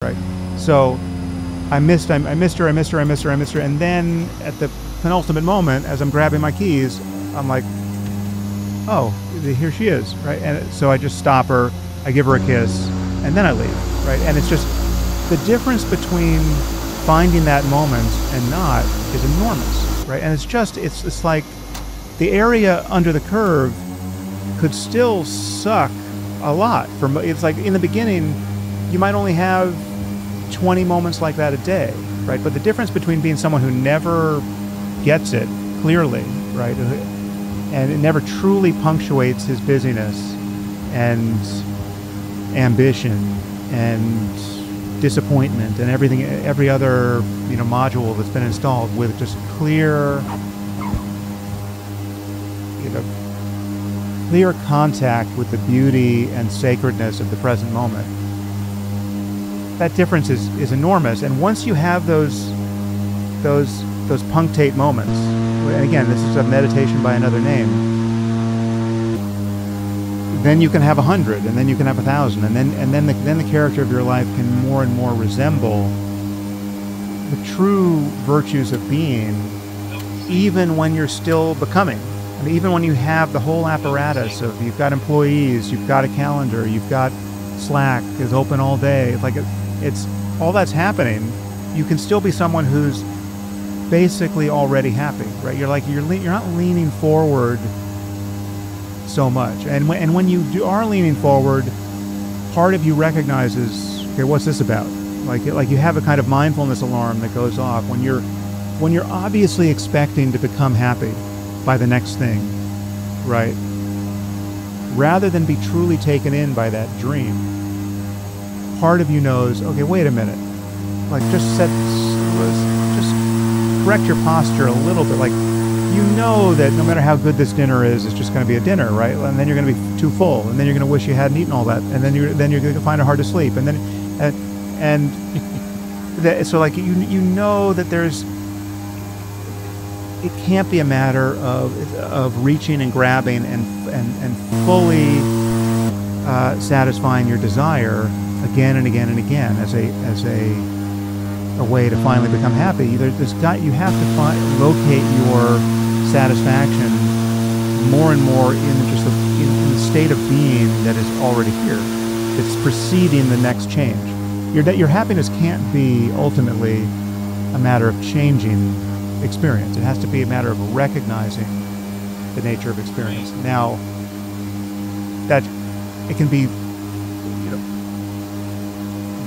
right? So I missed her, and then at the penultimate moment, as I'm grabbing my keys, I'm like, oh, here she is, right? And so I just stop her, I give her a kiss, and then I leave, right? And it's just the difference between finding that moment and not is enormous, right? And it's like the area under the curve could still suck a lot. It's like in the beginning, you might only have 20 moments like that a day, right? But the difference between being someone who never gets it clearly, right, and it never truly punctuates his busyness and ambition and disappointment and everything, every other module that's been installed, with just clear clear contact with the beauty and sacredness of the present moment. That difference is enormous. And once you have those punctate moments, and again, this is a meditation by another name, then you can have 100, and then you can have 1,000, and then the character of your life can more and more resemble the true virtues of being, even when you're still becoming. I mean, even when you have the whole apparatus of, you've got employees, you've got a calendar, you've got Slack is open all day, like it's all that's happening, you can still be someone who's basically already happy, right? You're not leaning forward so much, and when you are leaning forward, part of you recognizes, okay, what's this about? Like you have a kind of mindfulness alarm that goes off when you're obviously expecting to become happy by the next thing, right? Rather than be truly taken in by that dream, part of you knows, okay, wait a minute, like just correct your posture a little bit. Like, you know that no matter how good this dinner is, it's just going to be a dinner, right? And then you're going to be too full, and then you're going to wish you hadn't eaten all that, and then you're going to find it hard to sleep, and so like you know that it can't be a matter of reaching and grabbing and fully satisfying your desire again and again and again as a way to finally become happy. You have to locate your satisfaction more and more in just in the state of being that is already here. It's preceding the next change. Your happiness can't be ultimately a matter of changing experience. It has to be a matter of recognizing the nature of experience. Now, that it can be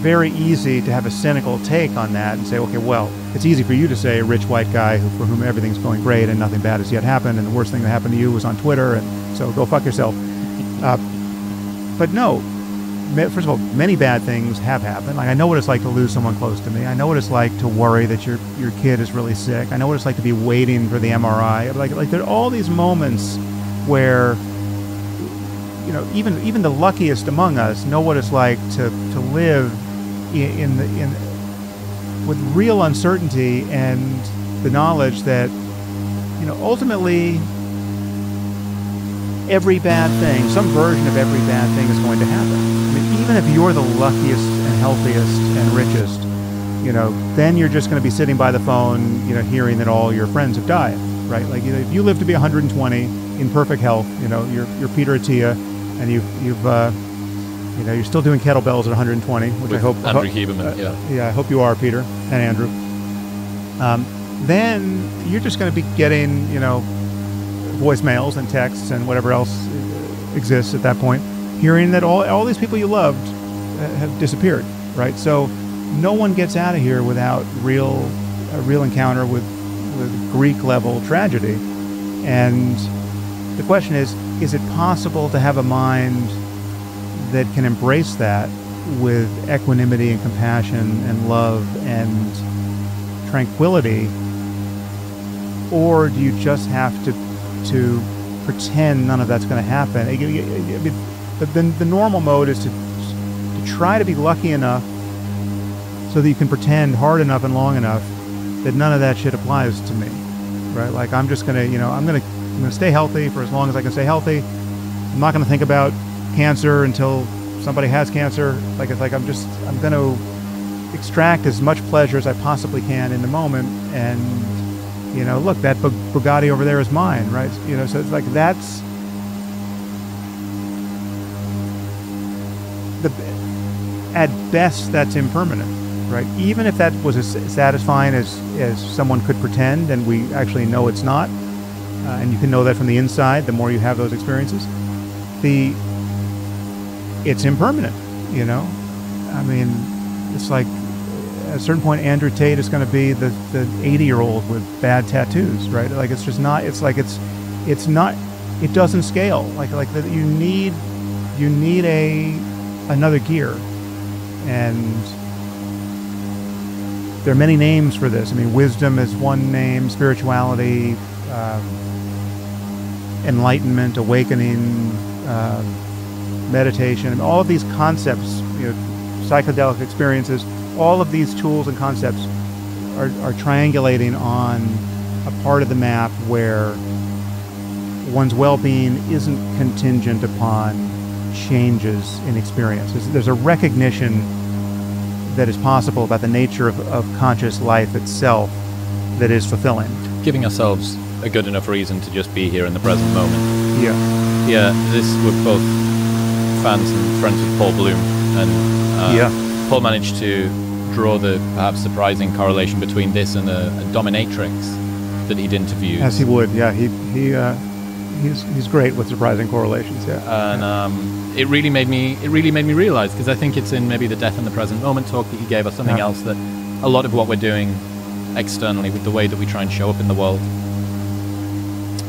very easy to have a cynical take on that and say, okay, well, it's easy for you to say, a rich white guy for whom everything's going great and nothing bad has yet happened, and the worst thing that happened to you was on Twitter, and so go fuck yourself. But no, first of all, many bad things have happened. Like, I know what it's like to lose someone close to me. I know what it's like to worry that your kid is really sick. I know what it's like to be waiting for the MRI. Like there are all these moments where even the luckiest among us know what it's like to live with real uncertainty and the knowledge that ultimately every bad thing, some version of every bad thing, is going to happen. I mean, even if you're the luckiest and healthiest and richest, then you're just going to be sitting by the phone, hearing that all your friends have died, right? Like, if you live to be 120 in perfect health, you're Peter Attia, and you're still doing kettlebells at 120, which with I hope Andrew Huberman, yeah, I hope you are, Peter and Andrew. Then you're just going to be getting, voicemails and texts and whatever else exists at that point, hearing that all these people you loved have disappeared, right? So no one gets out of here without a real encounter with Greek level tragedy. And the question is it possible to have a mind that can embrace that with equanimity and compassion and love and tranquility, or do you just have to pretend none of that's going to happen? The normal mode is to try to be lucky enough so that you can pretend hard enough and long enough that none of that shit applies to me, right? Like, I'm just going to, I'm going to stay healthy for as long as I can stay healthy. I'm not going to think about cancer until somebody has cancer. I'm going to extract as much pleasure as I possibly can in the moment. And, you know, look, that Bugatti over there is mine, right? You know, so it's like that's at best that's impermanent, right? Even if that was as satisfying as someone could pretend, and we actually know it's not, and you can know that from the inside the more you have those experiences, it's impermanent, you know? I mean, it's like at a certain point Andrew Tate is going to be the 80-year-old with bad tattoos, right? Like it's just not, it's like it's not, it doesn't scale. Like that you need another gear. And there are many names for this. I mean, wisdom is one name, spirituality, enlightenment, awakening, meditation, and all of these concepts, you know, psychedelic experiences, all of these tools and concepts are triangulating on a part of the map where one's well-being isn't contingent upon changes in experience. There's a recognition that is possible about the nature of conscious life itself that is fulfilling. Giving ourselves a good enough reason to just be here in the present moment. Yeah. Yeah, we're both fans and friends with Paul Bloom, and Paul managed to draw the perhaps surprising correlation between this and a dominatrix that he'd interviewed. As he would, yeah. He's great with surprising correlations, yeah. And it really made me realize, because I think it's in maybe the Death in the Present Moment talk that you gave us, something else, that a lot of what we're doing externally with the way that we try and show up in the world,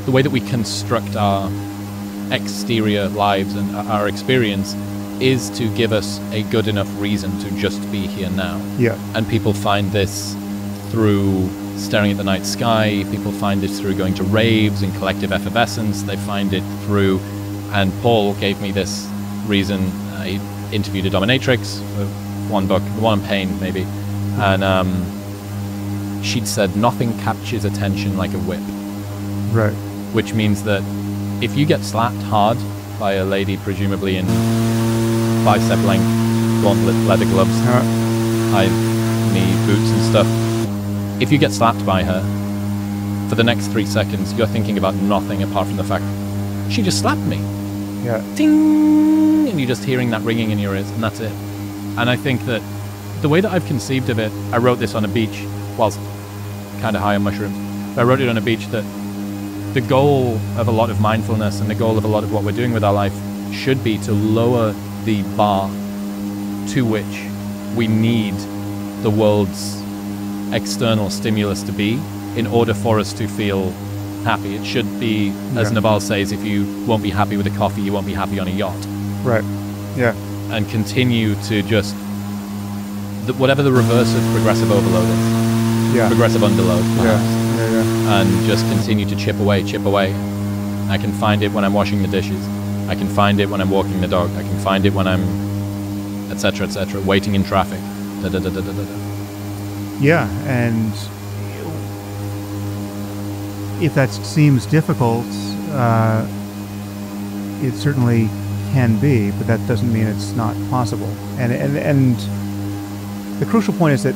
the way that we construct our exterior lives and our experience, is to give us a good enough reason to just be here now. Yeah. And people find this through staring at the night sky. People find it through going to raves and collective effervescence. They find it through, and Paul gave me this reason. He interviewed a dominatrix for one book, The One on Pain maybe, and she'd said nothing captures attention like a whip. Right. Which means that if you get slapped hard by a lady, presumably in bicep length gauntlet leather gloves, high knee boots and stuff, if you get slapped by her, for the next 3 seconds you're thinking about nothing apart from the fact she just slapped me. Yeah. Ding! And you're just hearing that ringing in your ears, and that's it. And I think that the way that I've conceived of it, I wrote this on a beach whilst kind of high on mushrooms, but I wrote it on a beach that the goal of a lot of mindfulness and the goal of a lot of what we're doing with our life should be to lower the bar to which we need the world's external stimulus to be in order for us to feel happy. It should be, as Naval says, if you won't be happy with a coffee, you won't be happy on a yacht. Right. Yeah. And continue to just whatever the reverse of progressive overload is. Yeah. Progressive underload. Perhaps. Yeah. And just continue to chip away. I can find it when I'm washing the dishes. I can find it when I'm walking the dog. I can find it when I'm, etc., waiting in traffic. Yeah, and if that seems difficult, it certainly can be, but that doesn't mean it's not possible. And the crucial point is that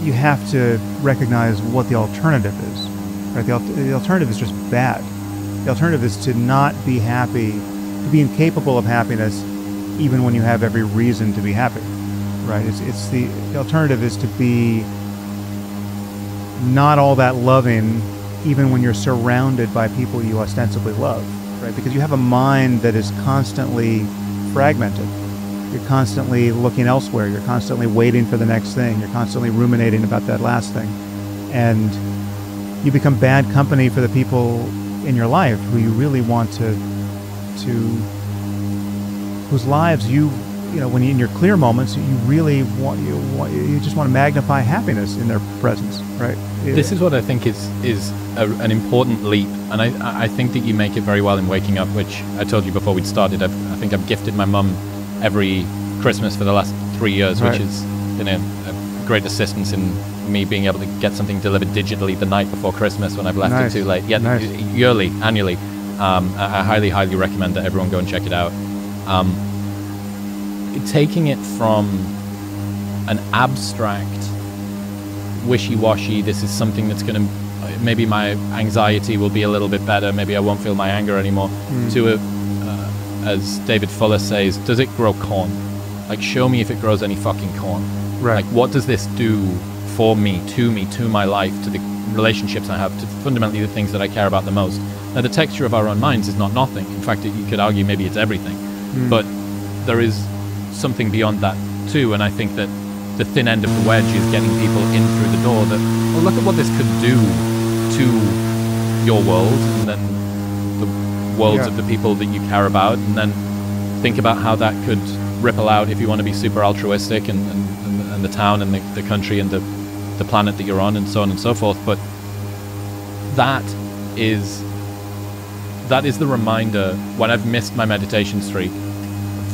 you have to recognize what the alternative is. Right? The alternative is just bad. The alternative is to not be happy, to be incapable of happiness, even when you have every reason to be happy. Right? It's the alternative is to be not all that loving, even when you're surrounded by people you ostensibly love. Right? Because you have a mind that is constantly fragmented. You're constantly looking elsewhere. You're constantly waiting for the next thing. You're constantly ruminating about that last thing. And you become bad company for the people in your life who you really want to whose lives you know, when you, in your clear moments, you really you just want to magnify happiness in their presence, right? This is what I think is an important leap, and I think that you make it very well in Waking Up, which I told you before we'd started. I think I've gifted my mum every Christmas for the last 3 years, right. Which is, you know, a great assistance in me being able to get something delivered digitally the night before Christmas when I've left it too late. Yeah, nice. Annually. I highly recommend that everyone go and check it out. Taking it from an abstract, wishy-washy, this is something that's going to, maybe my anxiety will be a little bit better, maybe I won't feel my anger anymore, to a, as David Fuller says, does it grow corn? Like, show me if it grows any fucking corn. Right. Like, what does this do for me, to my life, to the relationships I have, to fundamentally the things that I care about the most? Now, the texture of our own minds is not nothing. In fact, you could argue maybe it's everything. But there is something beyond that too, and I think that the thin end of the wedge is getting people in through the door that, well, look at what this could do to your world, and then the worlds of the people that you care about, and then think about how that could ripple out if you want to be super altruistic, and the town and the country and the planet that you're on, and so on and so forth. But that is the reminder when I've missed my meditation streak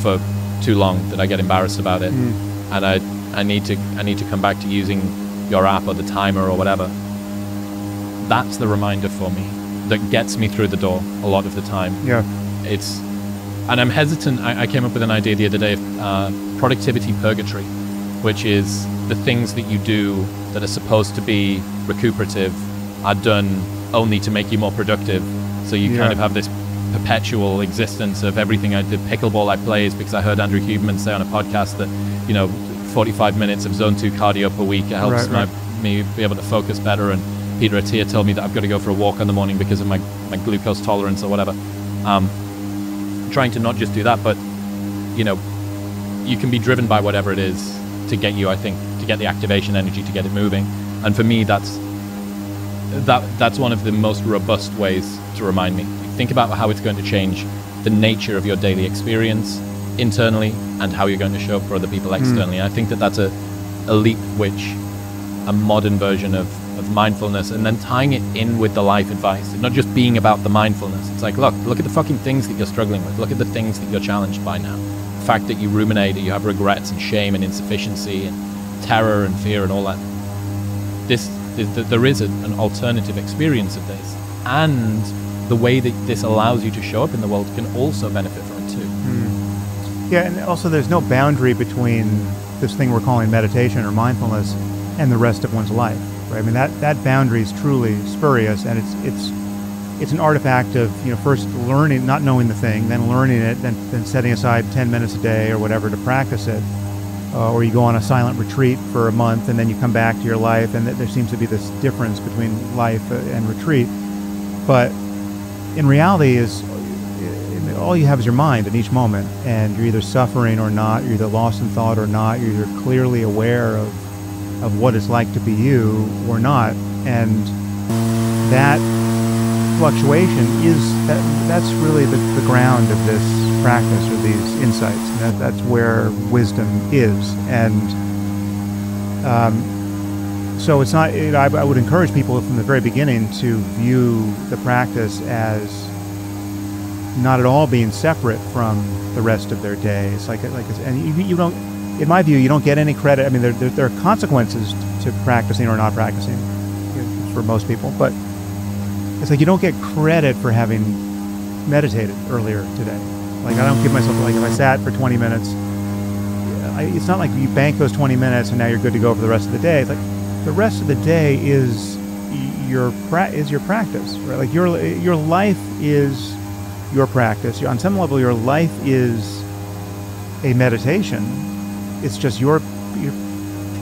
for too long that I get embarrassed about it, and I need to come back to using your app or the timer or whatever. That's the reminder for me that gets me through the door a lot of the time. Yeah. And I'm hesitant. I came up with an idea the other day of productivity purgatory, which is the things that you do that are supposed to be recuperative are done only to make you more productive. So you kind of have this perpetual existence of everything. The pickleball I play is because I heard Andrew Huberman say on a podcast that, 45 minutes of zone 2 cardio per week, it helps me be able to focus better. And Peter Attia told me that I've got to go for a walk in the morning because of my glucose tolerance or whatever. Trying to not just do that, but, you can be driven by whatever it is to get you, I think, to get the activation energy, to get it moving. And for me, that's one of the most robust ways to remind me. Think about how it's going to change the nature of your daily experience internally and how you're going to show up for other people externally. I think that that's a leap which a modern version of mindfulness, and then tying it in with the life advice, and not just being about the mindfulness. It's like, look at the fucking things that you're struggling with. Look at the things that you're challenged by now. The fact that you ruminate, that you have regrets and shame and insufficiency and terror and fear and all that. There is an alternative experience of this, and the way that this allows you to show up in the world can also benefit from it too. Yeah, and also there's no boundary between this thing we're calling meditation or mindfulness and the rest of one's life, right? I mean, that boundary is truly spurious, and it's an artifact of, first learning, not knowing the thing, then learning it, then setting aside 10 minutes a day or whatever to practice it. Or you go on a silent retreat for a month, and then you come back to your life, and there seems to be this difference between life and retreat. But in reality, all you have is your mind in each moment, and you're either suffering or not, you're either lost in thought or not, you're either clearly aware of what it's like to be you or not. And that fluctuation that's really the ground of this practice, or these insights, and that's where wisdom is. And so it's not, I would encourage people from the very beginning to view the practice as not at all being separate from the rest of their day. It's and you don't, in my view, you don't get any credit. I mean, there are consequences to practicing or not practicing for most people, but it's like you don't get credit for having meditated earlier today. Like, I don't give myself, like, if I sat for 20 minutes, it's not like you bank those 20 minutes and now you're good to go for the rest of the day. It's like the rest of the day is your practice, right? Like your life is your practice. On some level, your life is a meditation. It's just you're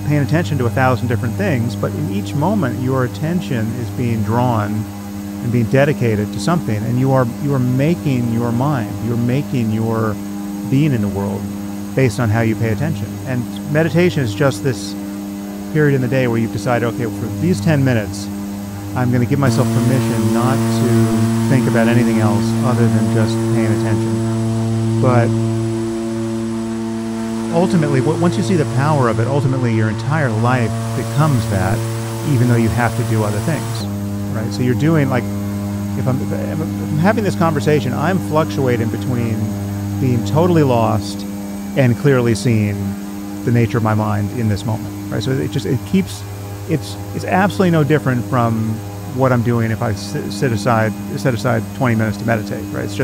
paying attention to 1,000 different things, but in each moment, your attention is being drawn and being dedicated to something, and you are making your mind, you're making your being in the world based on how you pay attention. And meditation is just this period in the day where you've decided, okay, for these 10 minutes, I'm going to give myself permission not to think about anything else other than just paying attention. But ultimately, once you see the power of it, ultimately your entire life becomes that, even though you have to do other things, right? So you're doing, like, if I'm having this conversation, I'm fluctuating between being totally lost and clearly seeing the nature of my mind in this moment, right? So it's absolutely no different from what I'm doing if I set aside 20 minutes to meditate, right? It's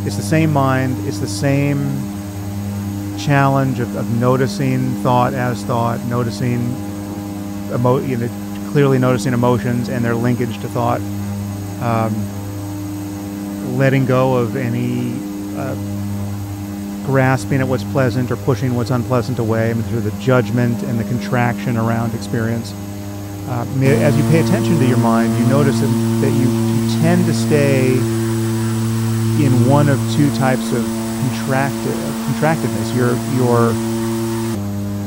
the same mind, it's the same challenge of noticing thought as thought, noticing clearly noticing emotions and their linkage to thought, letting go of any grasping at what's pleasant or pushing what's unpleasant away, through the judgment and the contraction around experience. As you pay attention to your mind, you notice that you tend to stay in one of two types of contractedness. Your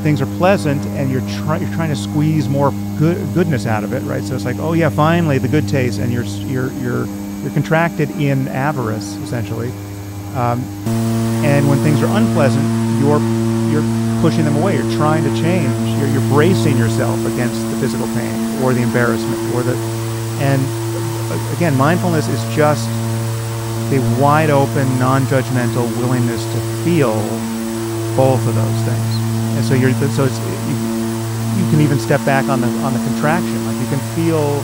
things are pleasant, and you're trying to squeeze more goodness out of it, right? So it's like, oh yeah, finally the good taste, and you're contracted in avarice, essentially. And when things are unpleasant, you're pushing them away. You're trying to change. You're bracing yourself against the physical pain or the embarrassment and again, mindfulness is just the wide open, non-judgmental willingness to feel both of those things. And so you can even step back on the contraction. Like you can feel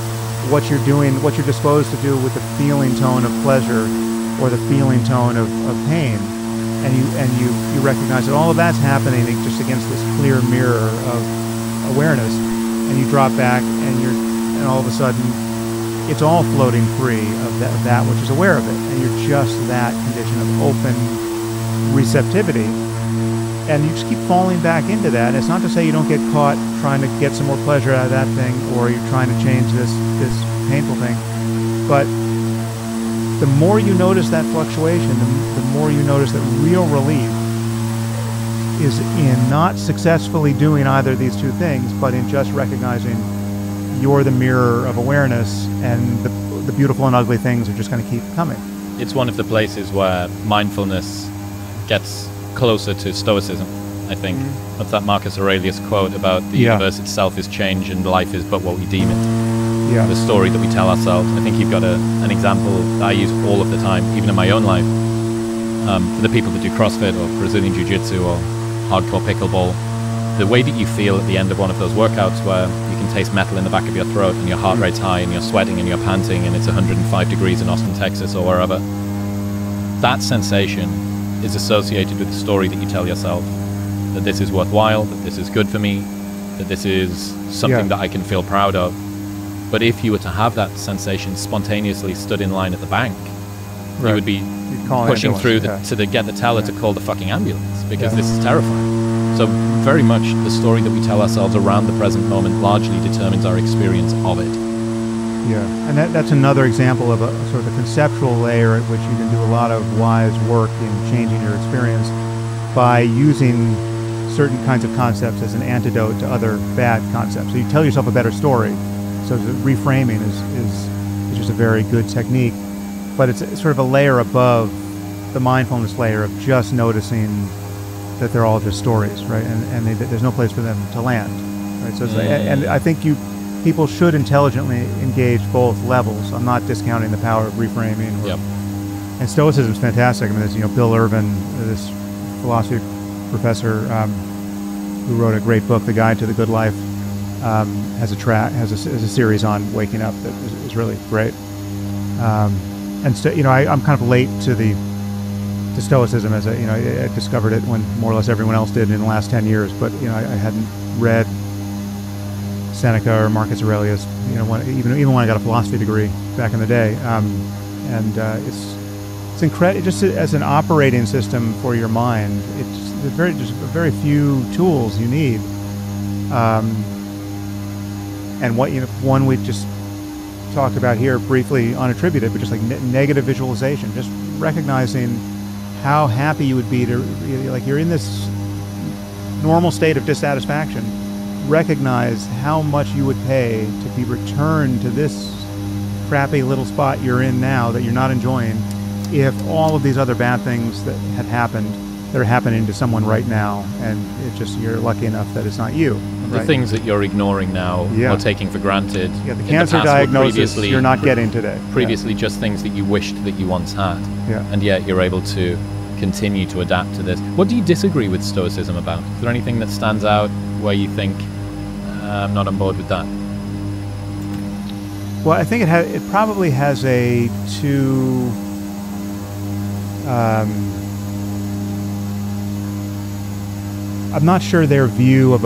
what you're doing, what you're disposed to do with the feeling tone of pleasure or the feeling tone of pain. And you recognize that all of that's happening just against this clear mirror of awareness, and you drop back, and all of a sudden, it's all floating free of that which is aware of it, and you're just that condition of open receptivity, and you just keep falling back into that. And it's not to say you don't get caught trying to get some more pleasure out of that thing, or you're trying to change this painful thing, but the more you notice that fluctuation, the more you notice that real relief is in not successfully doing either of these two things, but in just recognizing you're the mirror of awareness, and the beautiful and ugly things are just going to keep coming. It's one of the places where mindfulness gets closer to Stoicism, I think. Mm-hmm. That's that Marcus Aurelius quote about the universe itself is change and life is but what we deem it. Yeah. The story that we tell ourselves. I think you've got an example that I use all of the time, even in my own life. For the people that do CrossFit or Brazilian Jiu-Jitsu or hardcore pickleball, the way that you feel at the end of one of those workouts where you can taste metal in the back of your throat and your heart rate's high and you're sweating and you're panting and it's 105 degrees in Austin, Texas or wherever, that sensation is associated with the story that you tell yourself, that this is worthwhile, that this is good for me, that this is something that I can feel proud of. But if you were to have that sensation spontaneously stood in line at the bank, you would be pushing through to get the teller to call the fucking ambulance, because this is terrifying. So very much the story that we tell ourselves around the present moment largely determines our experience of it. Yeah, and that's another example of a sort of a conceptual layer at which you can do a lot of wise work in changing your experience by using certain kinds of concepts as an antidote to other bad concepts. So you tell yourself a better story. So reframing is just a very good technique, but it's sort of a layer above the mindfulness layer of just noticing that they're all just stories, right? And there's no place for them to land, right? So and I think people should intelligently engage both levels. I'm not discounting the power of reframing. And Stoicism is fantastic. I mean, there's Bill Irvin, this philosophy professor who wrote a great book, The Guide to the Good Life. Has a series on waking up that is really great, and I'm kind of late to Stoicism, as I discovered it when more or less everyone else did in the last 10 years. But I hadn't read Seneca or Marcus Aurelius, even when I got a philosophy degree back in the day, and it's incredible just as an operating system for your mind. There's very few tools you need. And one we just talked about here briefly, unattributed, but just like negative visualization, just recognizing how happy you would be to, like you're in this normal state of dissatisfaction, recognize how much you would pay to be returned to this crappy little spot you're in now that you're not enjoying if all of these other bad things that had happened, that are happening to someone right now, and it just, you're lucky enough that it's not you. The things that you're ignoring now or taking for granted. Yeah, the cancer diagnosis you're not getting today. Previously just things that you wished that you once had. Yeah. And yet you're able to continue to adapt to this. What do you disagree with Stoicism about? Is there anything that stands out where you think, I'm not on board with that? Well, I think it probably has a I'm not sure their view of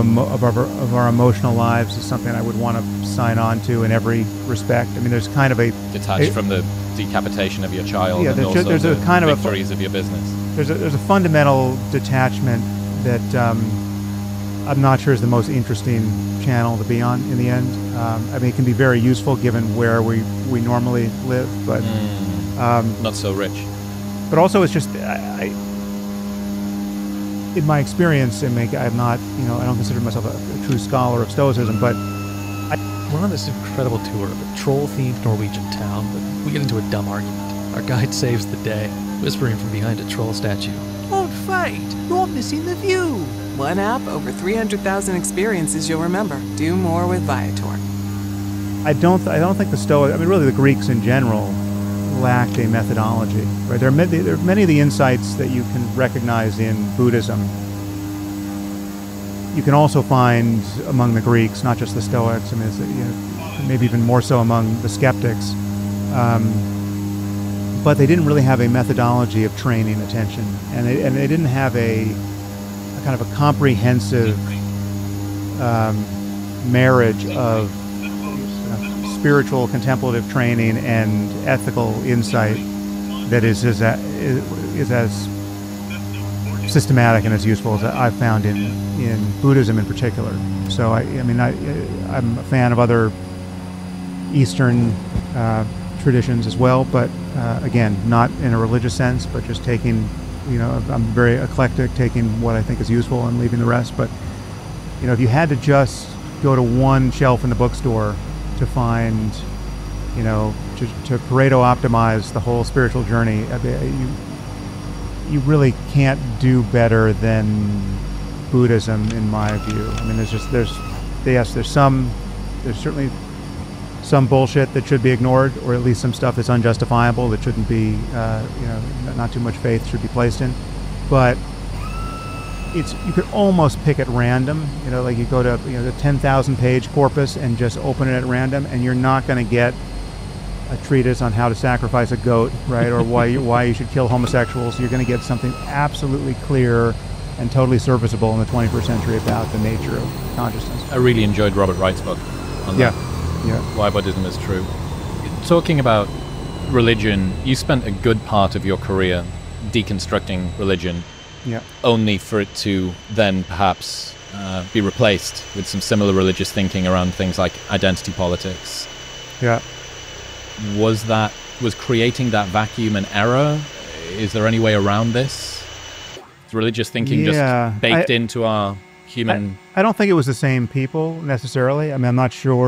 our emotional lives is something I would want to sign on to in every respect. I mean, there's kind of a detached from the decapitation of your child, yeah, and also there's the a kind of victories of your business. There's a fundamental detachment that I'm not sure is the most interesting channel to be on in the end. I mean, it can be very useful given where we normally live, but not so rich. But also, it's just in my experience, and I'm not, I don't consider myself a true scholar of Stoicism, but we're on this incredible tour of a troll-themed Norwegian town, but we get into a dumb argument. Our guide saves the day, whispering from behind a troll statue. Don't fight! You're missing the view! One app, over 300,000 experiences you'll remember. Do more with Viator. I don't think the Stoics, I mean, really the Greeks in general, lacked a methodology. Right? There are many of the insights that you can recognize in Buddhism. You can also find among the Greeks, not just the Stoics. I mean, it's, maybe even more so among the skeptics. But they didn't really have a methodology of training attention, and they didn't have a kind of a comprehensive marriage of spiritual contemplative training and ethical insight that is as systematic and as useful as I've found in Buddhism in particular. So I'm a fan of other Eastern traditions as well, but again, not in a religious sense, but just taking, I'm very eclectic, taking what I think is useful and leaving the rest. But if you had to just go to one shelf in the bookstore to find, to Pareto optimize the whole spiritual journey, you really can't do better than Buddhism, in my view. I mean, there's certainly some bullshit that should be ignored, or at least some stuff that's unjustifiable that shouldn't be, not too much faith should be placed in. But you could almost pick at random. Like you go to the 10,000 page corpus and just open it at random, and you're not going to get a treatise on how to sacrifice a goat, right? Or why you should kill homosexuals. You're going to get something absolutely clear and totally serviceable in the 21st century about the nature of consciousness. I really enjoyed Robert Wright's book on that. Yeah. Why Buddhism is true. Talking about religion, you spent a good part of your career deconstructing religion, only for it to then perhaps be replaced with some similar religious thinking around things like identity politics. Yeah. Was creating that vacuum an error? Is there any way around this? Is religious thinking just baked into our human... I don't think it was the same people necessarily. I mean, I'm not sure